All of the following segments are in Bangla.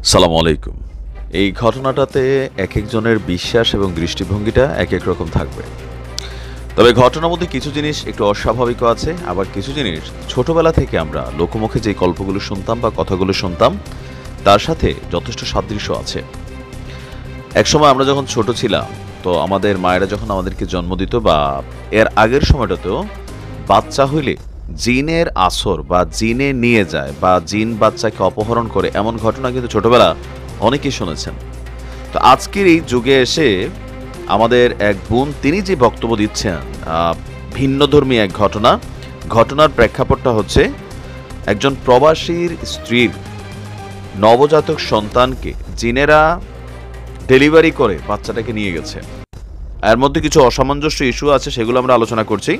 সালামু আলাইকুম। এই ঘটনাটাতে একেকজনের বিশ্বাস এবং দৃষ্টিভঙ্গিটা একেক রকম থাকবে। তবে ঘটনার মধ্যে কিছু জিনিস একটু অস্বাভাবিকও আছে, আবার কিছু জিনিস ছোটবেলা থেকে আমরা লোকমুখে যে গল্পগুলো শুনতাম বা কথাগুলো শুনতাম তার সাথে যথেষ্ট সাদৃশ্য আছে। একসময় আমরা যখন ছোট ছিলাম, তো আমাদের মায়েরা যখন আমাদেরকে জন্ম দিত বা এর আগের সময়টাতেও বাচ্চা হইলে জিনের আসর বা জিনে নিয়ে যায় বা জিন বাচ্চাকে অপহরণ করে, এমন ঘটনা কিন্তু ছোটবেলা অনেকেই শুনেছেন। তো আজকের এই যুগে এসে আমাদের এক বোন তিনি যে বক্তব্য দিচ্ছেন, ভিন্নধর্মী এক ঘটনার প্রেক্ষাপটটা হচ্ছে একজন প্রবাসীর স্ত্রীর নবজাতক সন্তানকে জিনেরা ডেলিভারি করে বাচ্চাটাকে নিয়ে গেছে। এর মধ্যে কিছু অসামঞ্জস্য ইস্যু আছে, সেগুলো আমরা আলোচনা করছি।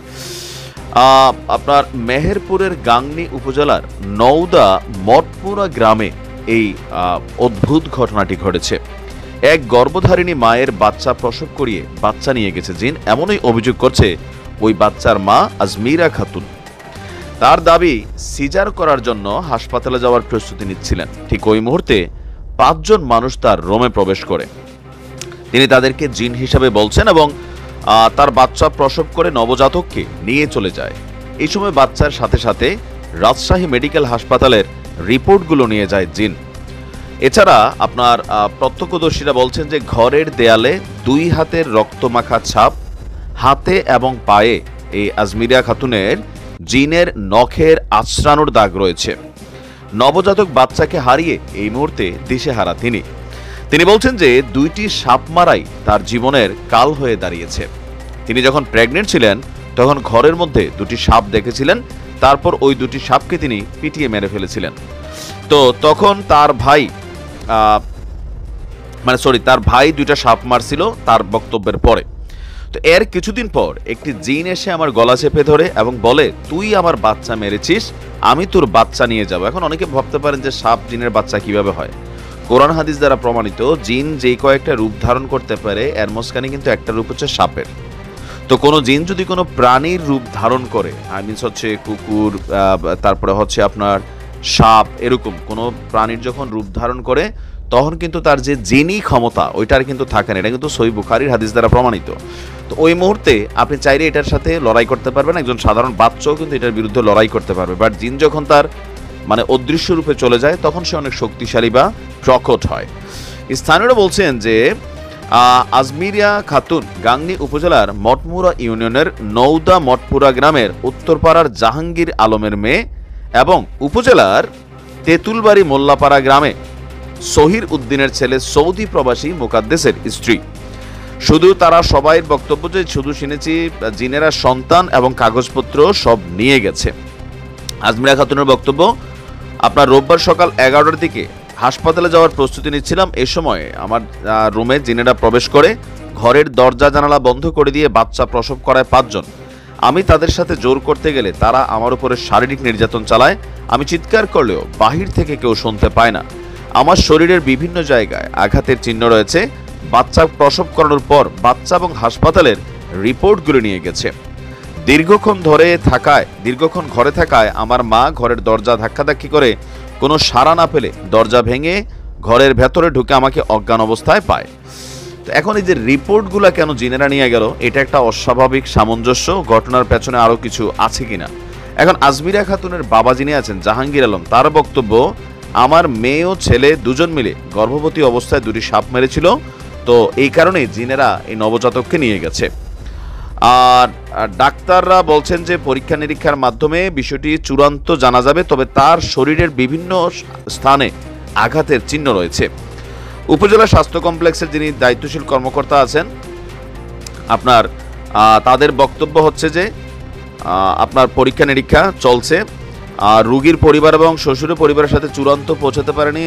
আপনার মেহেরপুরের গাংনী উপজেলার নওদা মঠপুরা গ্রামে এই অদ্ভুত ঘটনাটি ঘটেছে। এক গর্ভধারিণী মায়ের বাচ্চা প্রসব করিয়ে বাচ্চা নিয়ে গেছে জিন, এমনই অভিযোগ করছে ওই বাচ্চার মা আজমিরা খাতুন। তার দাবি, সিজার করার জন্য হাসপাতালে যাওয়ার প্রস্তুতি নিচ্ছিলেন। ঠিক ওই মুহূর্তে 5 জন মানুষ তার রোমে প্রবেশ করে। তিনি তাদেরকে জিন হিসাবে বলছেন এবং তার বাচ্চা প্রসব করে নবজাতককে নিয়ে চলে যায়। এই সময় বাচ্চার সাথে সাথে রাজশাহী মেডিকেল হাসপাতালের রিপোর্টগুলো নিয়ে যায় জিন। এছাড়া আপনার প্রত্যক্ষদর্শীরা বলছেন যে ঘরের দেয়ালে 2 হাতের রক্তমাখা ছাপ, হাতে এবং পায়ে এই আজমিরা খাতুনের জিনের নখের আঁচড়ানোর দাগ রয়েছে। নবজাতক বাচ্চাকে হারিয়ে এই মুহূর্তে দিশেহারা তিনি বলছেন যে 2টি সাপ মারাই তার জীবনের কাল হয়ে দাঁড়িয়েছে। তিনি যখন প্রেগনেন্ট ছিলেন তখন ঘরের মধ্যে 2টি সাপ দেখেছিলেন, তারপর ওই 2টি সাপকে তিনি পিটিয়ে মেরে ফেলেছিলেন। তো তখন তার ভাই তার ভাই 2টা সাপ মারছিল তার বক্তব্যের পরে। তো এর কিছুদিন পর একটি জিন এসে আমার গলা চেপে ধরে এবং বলে, তুই আমার বাচ্চা মেরেছিস, আমি তোর বাচ্চা নিয়ে যাব। এখন অনেকে ভাবতে পারেন যে সাপ জিনের বাচ্চা কিভাবে হয়। কোরআন হাদিস দ্বারা প্রমাণিত জিন যে কয়েকটা রূপ ধারণ করতে পারে, এর মাঝখানে কিন্তু একটা রূপ হচ্ছে সাপের। তো কোনো জিন যদি কোনো প্রাণীর রূপ ধারণ করে, হচ্ছে কুকুর, তারপরে হচ্ছে আপনার সাপ, এরকম কোনো প্রাণীর যখন রূপ ধারণ করে তখন কিন্তু তার যে জিনি ক্ষমতা ওইটার কিন্তু থাকে না। এটা কিন্তু সহিহ বুখারীর হাদিস দ্বারা প্রমাণিত। তো ওই মুহূর্তে আপনি চাইলে এটার সাথে লড়াই করতে পারবেন, একজন সাধারণ বাচ্চাও কিন্তু এটার বিরুদ্ধে লড়াই করতে পারবে। বাট জিন যখন তার অদৃশ্য রূপে চলে যায় তখন সে অনেক শক্তিশালী বা প্রকট হয়। স্থানীয়রা বলছেন যে আজমিরা খাতুন গাংনী উপজেলার মঠমুরা ইউনিয়নের নওদা মঠপুরা গ্রামের উত্তরপাড়ার জাহাঙ্গীর আলমের মেয়ে এবং উপজেলার তেঁতুলবাড়ি মোল্লাপাড়া গ্রামে সহির উদ্দিনের ছেলে সৌদি প্রবাসী মুকাদ্দেসের স্ত্রী। শুধু তারা সবাই বক্তব্য যে শুধু শুনেছি জিনেরা সন্তান এবং কাগজপত্র সব নিয়ে গেছে। আজমিরা খাতুনের বক্তব্য, আপনার রোববার সকাল 11টার দিকে হাসপাতালে যাওয়ার প্রস্তুতি নিচ্ছিলাম। এ সময় আমার রুমে জিনেরা প্রবেশ করে ঘরের দরজা জানালা বন্ধ করে দিয়ে বাচ্চা প্রসব করায় 5 জন। আমি তাদের সাথে জোর করতে গেলে তারা আমার উপরে শারীরিক নির্যাতন চালায়। আমি চিৎকার করলেও বাহির থেকে কেউ শুনতে পায় না। আমার শরীরের বিভিন্ন জায়গায় আঘাতের চিহ্ন রয়েছে। বাচ্চা প্রসব করানোর পর বাচ্চা এবং হাসপাতালের রিপোর্টগুলো নিয়ে গেছে। দীর্ঘক্ষণ ঘরে থাকায় আমার মা ঘরের দরজা ধাক্কাধাক্কি করে কোনো সাড়া না পেলে দরজা ভেঙে ঘরের ভেতরে ঢুকে আমাকে অজ্ঞান অবস্থায় পায়। তো এখন এই যে রিপোর্টগুলো কেন জিনেরা নিয়ে গেল, এটা একটা অস্বাভাবিক সামঞ্জস্য। ঘটনার পেছনে আরও কিছু আছে কিনা। এখন আজমিরা খাতুনের বাবা যিনি আছেন জাহাঙ্গীর আলম, তার বক্তব্য, আমার মেয়ে ও ছেলে 2 জন মিলে গর্ভবতী অবস্থায় 2টি সাপ মেরেছিল। তো এই কারণে জিনেরা এই নবজাতককে নিয়ে গেছে। আর ডাক্তাররা বলছেন যে পরীক্ষা নিরীক্ষার মাধ্যমে বিষয়টি চূড়ান্ত জানা যাবে, তবে তার শরীরের বিভিন্ন স্থানে আঘাতের চিহ্ন রয়েছে। উপজেলা স্বাস্থ্য কমপ্লেক্সের যিনি দায়িত্বশীল কর্মকর্তা আছেন, আপনার তাদের বক্তব্য হচ্ছে যে আপনার পরীক্ষা নিরীক্ষা চলছে। রোগীর পরিবার এবং শ্বশুরের পরিবারের সাথে চূড়ান্ত পৌঁছাতে পারেনি।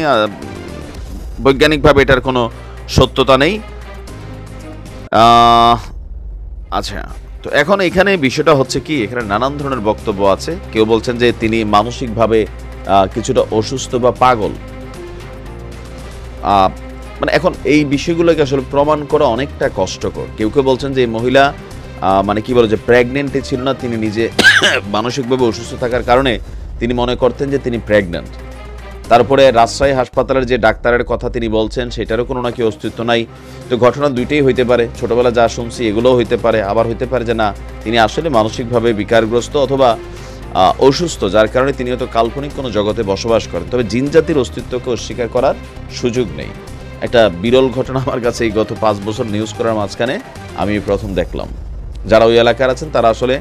বৈজ্ঞানিকভাবে এটার কোনো সত্যতা নেই। আচ্ছা, তো এখন এখানে বিষয়টা হচ্ছে কি, এখানে নানান ধরনের বক্তব্য আছে। কেউ বলছেন যে তিনি মানসিকভাবে কিছুটা অসুস্থ বা পাগল। এখন এই বিষয়গুলোকে আসলে প্রমাণ করা অনেকটা কষ্টকর। কেউ বলছেন যে এই মহিলা যে প্রেগনেন্টই ছিল না, তিনি নিজে মানসিকভাবে অসুস্থ থাকার কারণে তিনি মনে করতেন যে তিনি প্রেগন্যান্ট। তারপরে রাজশাহী হাসপাতালের যে ডাক্তারের কথা তিনি বলছেন সেটারও কোনো নাকি অস্তিত্ব নাই। তো ঘটনা দুইটাই হইতে পারে, ছোটবেলা যা শুনছি এগুলোও হইতে পারে, আবার হইতে পারে যে না তিনি আসলে মানসিকভাবে বিকারগ্রস্ত অথবা অসুস্থ, যার কারণে তিনি হয়তো কাল্পনিক কোনো জগতে বসবাস করেন। তবে জিন জাতির অস্তিত্বকে অস্বীকার করার সুযোগ নেই। একটা বিরল ঘটনা আমার কাছে এই গত 5 বছর নিউজ করার মাঝখানে আমি প্রথম দেখলাম। যারা ওই এলাকার আছেন তারা আসলে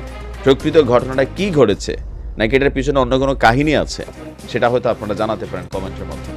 প্রকৃত ঘটনাটা কি ঘটেছে নাকি এটার পিছনে অন্য কোনো কাহিনী আছে সেটা হয়তো আপনারা জানাতে পারেন কমেন্টের মাধ্যমে।